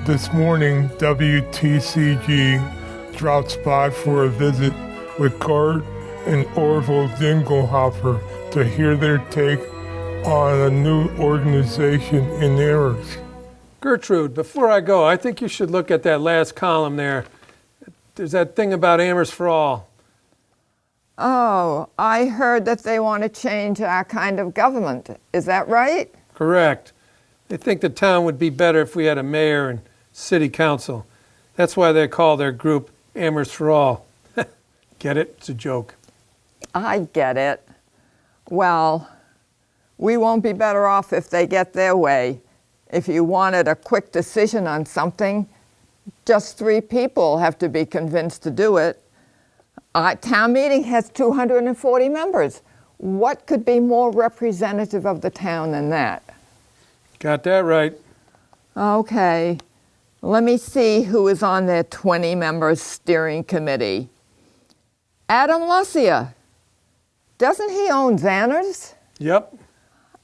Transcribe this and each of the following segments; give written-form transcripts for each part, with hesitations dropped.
This morning, WTCG dropped by for a visit with Cart and Orville Dingelhofer to hear their take on a new organization in Amherst. Gertrude, before I go, I think you should look at that last column there. There's that thing about Amherst For All. Oh, I heard that they want to change our kind of government. Is that right? Correct. They think the town would be better if we had a mayor and city council. That's why they call their group Amherst For All. Get it? It's a joke. I get it. Well, we won't be better off if they get their way. If you wanted a quick decision on something, just 3 people have to be convinced to do it. Town meeting has 240 members. What could be more representative of the town than that? Got that right. Okay, let me see who is on their 20-member steering committee. Adam Lucia. Doesn't he own Zanners? Yep.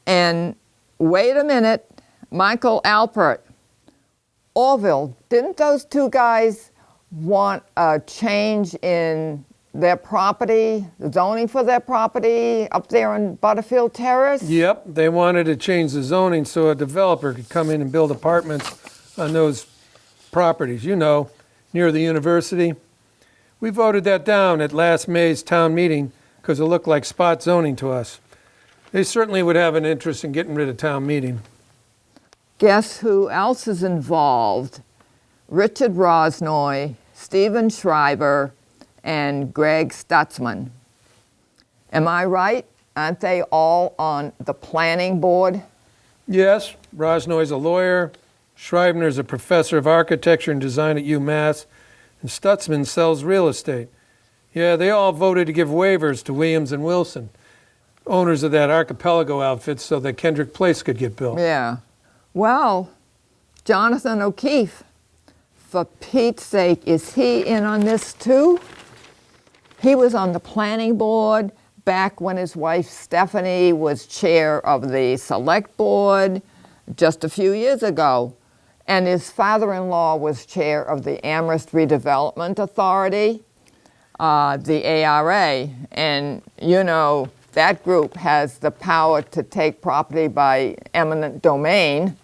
And wait a minute, Michael Alpert. Orville, didn't those 2 guys want a change in their property, the zoning for their property up there on Butterfield Terrace? Yep, they wanted to change the zoning so a developer could come in and build apartments on those properties, you know, near the university. We voted that down at last May's town meeting because it looked like spot zoning to us. They certainly would have an interest in getting rid of town meeting. Guess who else is involved? Richard Rosnoy, Stephen Schreiber, and Greg Stutzman. Am I right? Aren't they all on the planning board? Yes, Rosnoy's a lawyer, Schreiber's a professor of architecture and design at UMass, and Stutzman sells real estate. Yeah, they all voted to give waivers to Williams and Wilson, owners of that Archipelago outfit, so that Kendrick Place could get built. Yeah. Well, Jonathan O'Keefe, for Pete's sake, is he in on this too? He was on the planning board back when his wife Stephanie was chair of the select board just a few years ago. And his father-in-law was chair of the Amherst Redevelopment Authority, the ARA. And you know, that group has the power to take property by eminent domain.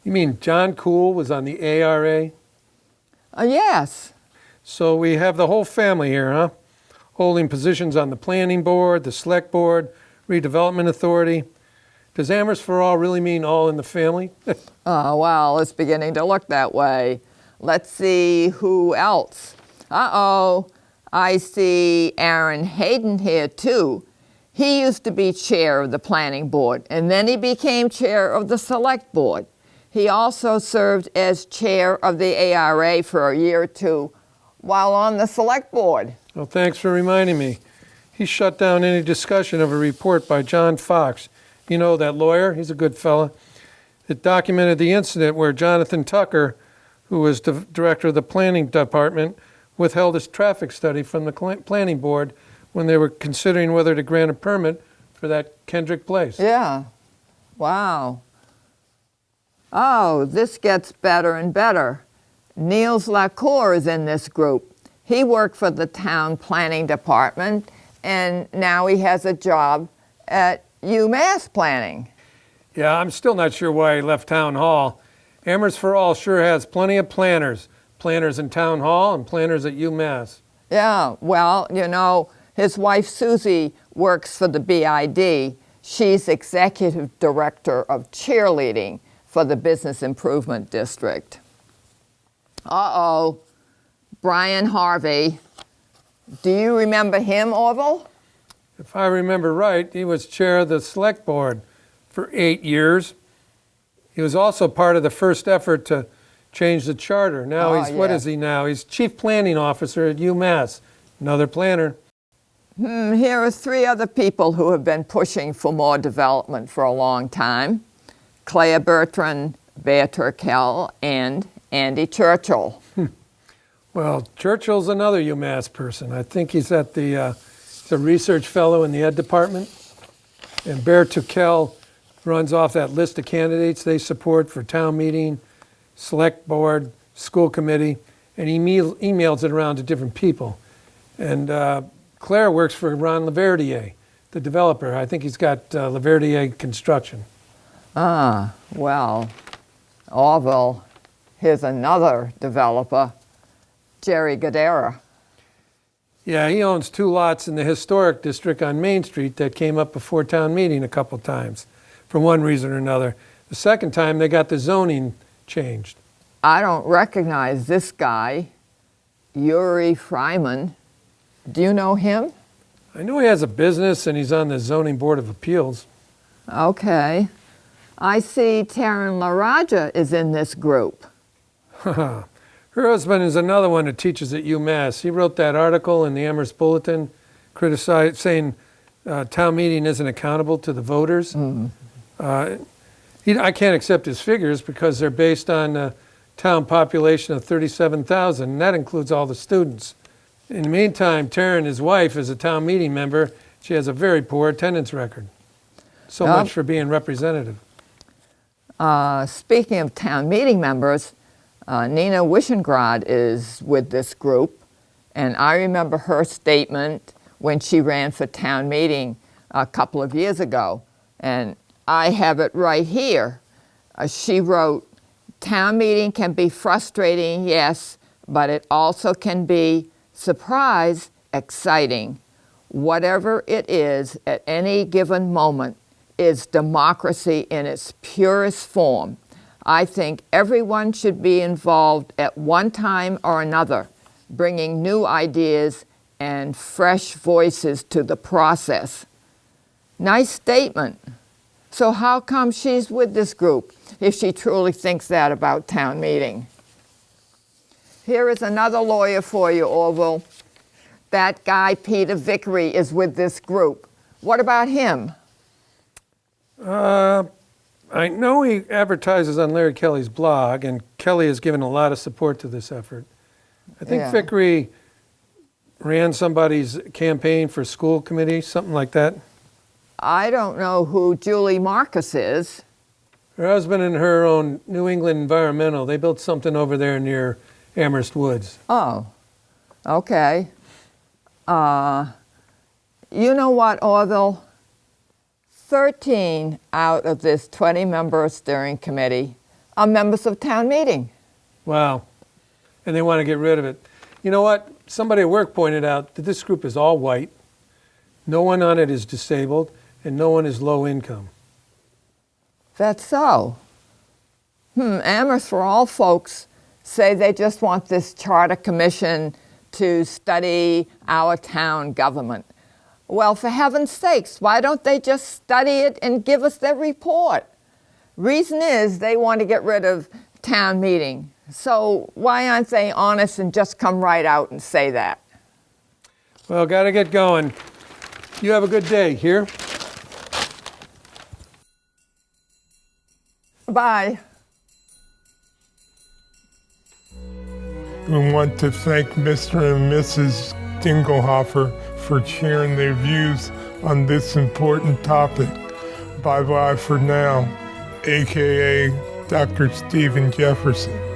You mean John Cool was on the ARA? Yes. So we have the whole family here, huh? Holding positions on the planning board, the select board, redevelopment authority. Does Amherst For All really mean all in the family? Well, it's beginning to look that way. Let's see who else. Uh-oh, I see Aaron Hayden here too. He used to be chair of the planning board, and then he became chair of the select board. He also served as chair of the ARA for a year or 2 while on the select board. Well, thanks for reminding me. He shut down any discussion of a report by John Fox. You know, that lawyer, he's a good fella. It documented the incident where Jonathan Tucker, who was the director of the planning department, withheld his traffic study from the planning board when they were considering whether to grant a permit for that Kendrick Place. Yeah, wow. Oh, this gets better and better. Niels Lacour is in this group. He worked for the town planning department, and now he has a job at UMass Planning. Yeah, I'm still not sure why he left town hall. Amherst For All sure has plenty of planners. Planners in town hall and planners at UMass. Yeah, well, you know, his wife Susie works for the BID. She's executive director of cheerleading for the Business Improvement District. Uh-oh, Brian Harvey. Do you remember him, Orville? If I remember right, he was chair of the select board for 8 years. He was also part of the first effort to change the charter. Now what is he now? He's chief planning officer at UMass, another planner. Here are 3 other people who have been pushing for more development for a long time. Claire Bertrand, Bear Turkel, and Andy Churchill. Well, Churchill's another UMass person. I think he's at the research fellow in the ed department. And Bear Turkel runs off that list of candidates they support for town meeting, select board, school committee, and he emails it around to different people. And Claire works for Ron Laverdier, the developer. I think he's got Laverdier Construction. Ah, well, Orville, here's another developer, Jerry Gadara. Yeah, he owns 2 lots in the historic district on Main Street that came up before town meeting a couple times, for one reason or another. The second time, they got the zoning changed. I don't recognize this guy, Yuri Fryman. Do you know him? I know he has a business and he's on the Zoning Board of Appeals. Okay. I see Taryn LaRaja is in this group. Her husband is another one that teaches at UMass. He wrote that article in the Amherst Bulletin saying town meeting isn't accountable to the voters. I can't accept his figures because they're based on a town population of 37,000, and that includes all the students. In the meantime, Taryn, his wife, is a town meeting member. She has a very poor attendance record. So much for being representative. Speaking of town meeting members, Nina Wishengrad is with this group, and I remember her statement when she ran for town meeting a couple of years ago, and I have it right here. She wrote, "Town meeting can be frustrating, yes, but it also can be surprise, exciting. Whatever it is at any given moment is democracy in its purest form. I think everyone should be involved at one time or another, bringing new ideas and fresh voices to the process." Nice statement. So how come she's with this group if she truly thinks that about town meeting? Here is another lawyer for you, Orville. That guy, Peter Vickery, is with this group. What about him? I know he advertises on Larry Kelly's blog, and Kelly has given a lot of support to this effort. I think Vickery ran somebody's campaign for school committee, something like that. I don't know who Julie Marcus is. Her husband and her own New England Environmental. They built something over there near Amherst Woods. Oh, okay. You know what, Orville? 13 out of this 20-member steering committee are members of town meeting. Wow. And they want to get rid of it. You know what? Somebody at work pointed out that this group is all white. No one on it is disabled, and no one is low income. That's so. Amherst For All folks say they just want this charter commission to study our town government. Well, for heaven's sakes, why don't they just study it and give us their report? Reason is they want to get rid of town meeting. So why aren't they honest and just come right out and say that? Well, got to get going. You have a good day. Here? Bye. We want to thank Mr. and Mrs. Dingelhofer for sharing their views on this important topic. Bye-bye for now, a.k.a. Dr. Stephen Jefferson.